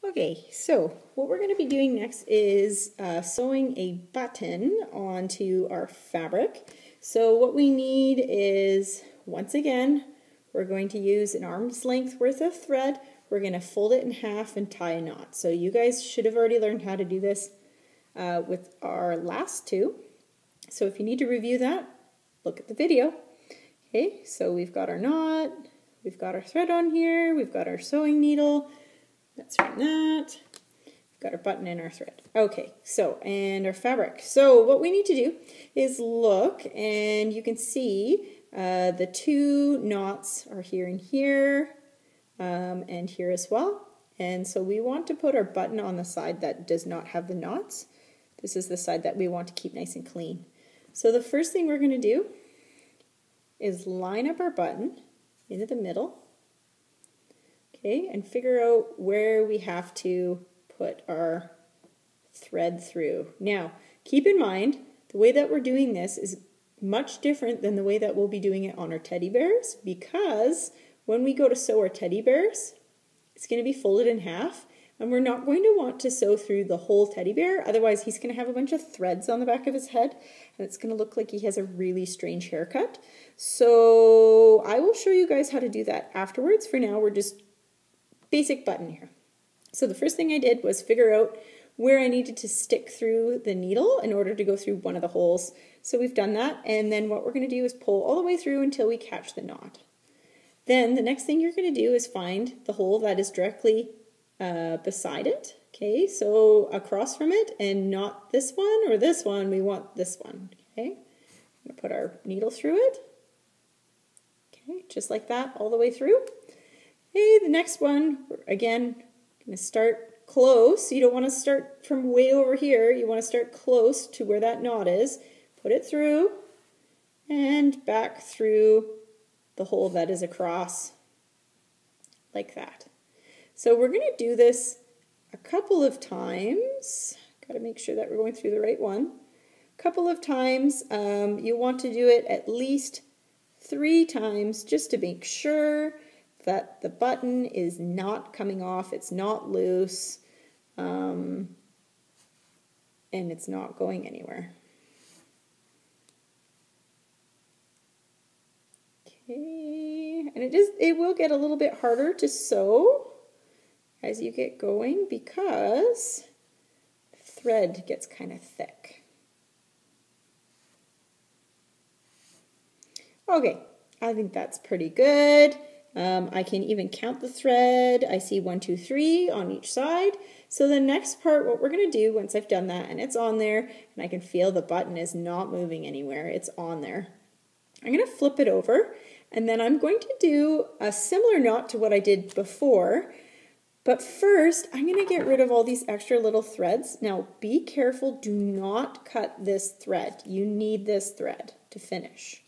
Okay, so what we're going to be doing next is sewing a button onto our fabric. So what we need is, once again, we're going to use an arm's length worth of thread. We're going to fold it in half and tie a knot. So you guys should have already learned how to do this with our last two. So if you need to review that, look at the video. Okay, so we've got our knot, we've got our thread on here, we've got our sewing needle. That's from that. We've got our button and our thread. Okay, so, and our fabric. So what we need to do is look, and you can see the two knots are here and here, and here as well. And so we want to put our button on the side that does not have the knots. This is the side that we want to keep nice and clean. So the first thing we're going to do is line up our button into the middle. Okay, and figure out where we have to put our thread through. Now, keep in mind, the way that we're doing this is much different than the way that we'll be doing it on our teddy bears, because when we go to sew our teddy bears, it's going to be folded in half, and we're not going to want to sew through the whole teddy bear, otherwise he's going to have a bunch of threads on the back of his head, and it's going to look like he has a really strange haircut. So I will show you guys how to do that afterwards. For now, we're just basic button here. So the first thing I did was figure out where I needed to stick through the needle in order to go through one of the holes. So we've done that, and then what we're going to do is pull all the way through until we catch the knot. Then the next thing you're going to do is find the hole that is directly beside it. Okay, so across from it, and not this one or this one, we want this one. Okay, I'm going to put our needle through it. Okay, just like that all the way through. Okay, the next one, again, going to start close. You don't want to start from way over here. You want to start close to where that knot is. Put it through and back through the hole that is across, like that. So we're going to do this a couple of times. Got to make sure that we're going through the right one. A couple of times. You want to do it at least 3 times just to make sure that the button is not coming off, it's not loose, and it's not going anywhere. Okay, and it will get a little bit harder to sew as you get going because the thread gets kind of thick. Okay, I think that's pretty good. I can even count the thread. I see 1, 2, 3 on each side. So the next part, what we're going to do once I've done that and it's on there and I can feel the button is not moving anywhere, it's on there, I'm going to flip it over and then I'm going to do a similar knot to what I did before. But first, I'm going to get rid of all these extra little threads. Now, be careful, do not cut this thread. You need this thread to finish.